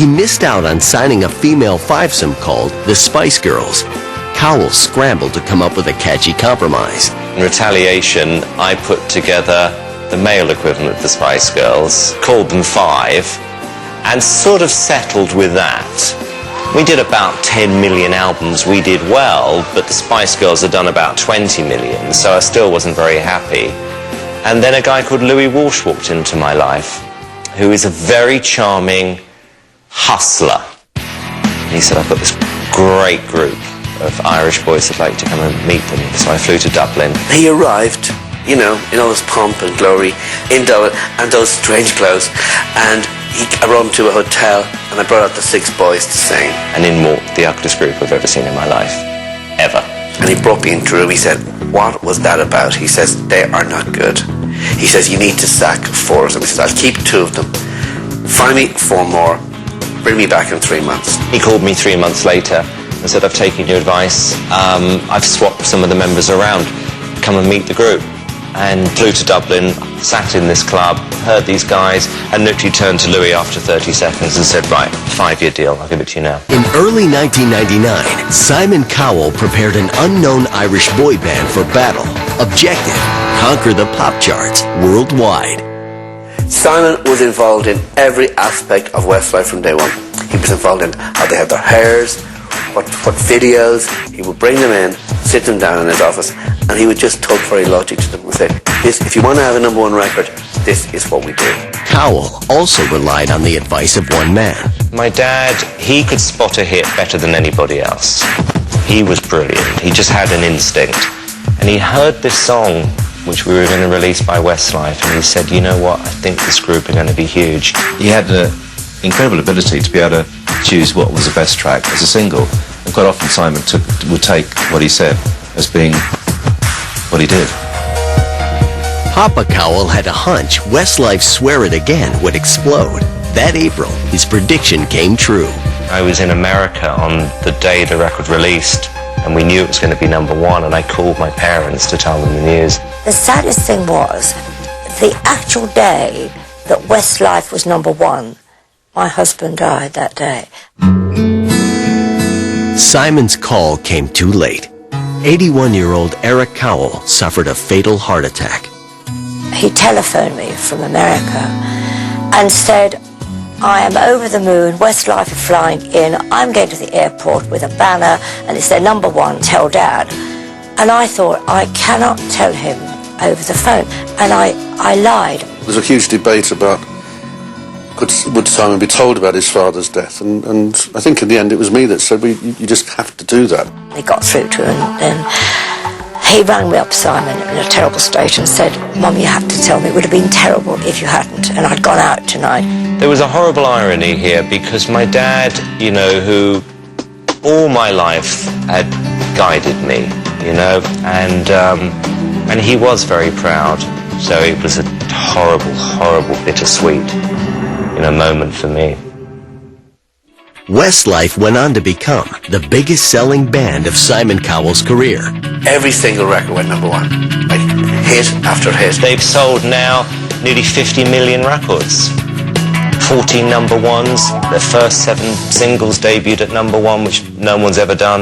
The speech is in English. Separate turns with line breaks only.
he missed out on signing a female fivesome called the Spice Girls. Cowell scrambled to come up with a catchy compromise.
In retaliation, I put together the male equivalent of the Spice Girls, called them Five, and sort of settled with that. We did about 10 million albums, we did well, but the Spice Girls had done about 20 million, so I still wasn't very happy. And then a guy called Louis Walsh walked into my life, who is a very charming hustler. And he said, I've got this great group of Irish boys that'd like to come and meet them. So I flew to Dublin.
He arrived, you know, in all his pomp and glory, in Dublin, and those strange clothes, and I brought him to a hotel, and I brought out the 6 boys to sing.
And in walked the ugliest group I've ever seen in my life. Ever.
And he brought me into a room. He said, what was that about? He says, they are not good. He says, you need to sack 4 of them. He says, I'll keep 2 of them. Find me 4 more. Bring me back in 3 months.
He called me 3 months later and said, I've taken your advice. I've swapped some of the members around. Come and meet the group. And flew to Dublin, sat in this club, heard these guys, and literally turned to Louis after 30 seconds and said, right, 5-year deal, I'll give it to you now.
In early 1999, Simon Cowell prepared an unknown Irish boy band for battle. Objective: conquer the pop charts worldwide.
Simon was involved in every aspect of Westlife from day one. He was involved in how they had their hairs, what videos. He would bring them in, sit them down in his office, and he would just talk very logic to them and say, if you want to have a #1 record, this is what we do.
Cowell also relied on the advice of one man.
My dad, he could spot a hit better than anybody else. He was brilliant. He just had an instinct. And he heard this song, which we were going to release by Westlife, and he said, you know what, I think this group are going to be huge.
He had an incredible ability to be able to choose what was the best track as a single. And quite often Simon would take what he said as being what he did.
Papa Cowell had a hunch Westlife's Swear It Again would explode. That April, his prediction came true.
I was in America on the day the record released, and we knew it was going to be #1, and I called my parents to tell them the news.
The saddest thing was, the actual day that Westlife was #1, my husband died that day.
Simon's call came too late. 81-year-old Eric Cowell suffered a fatal heart attack.
He telephoned me from America and said, I am over the moon, Westlife are flying in, I'm going to the airport with a banner and it's their #1, tell Dad. And I thought, I cannot tell him over the phone. And I lied.
There's a huge debate about would Simon be told about his father's death, and I think in the end it was me that said, you just have to do that.
They got through to him, and then he rang me up, Simon, in a terrible state and said, Mum, you have to tell me, it would have been terrible if you hadn't, and I'd gone out tonight.
There was a horrible irony here, because my dad, you know, who all my life had guided me, you know, and he was very proud, so it was a horrible, horrible, bittersweet, you know, moment for me.
Westlife went on to become the biggest selling band of Simon Cowell's career.
Every single record went #1, like hit after hit.
They've sold now nearly 50 million records. 14 #1s, their first 7 singles debuted at #1, which no one's ever done.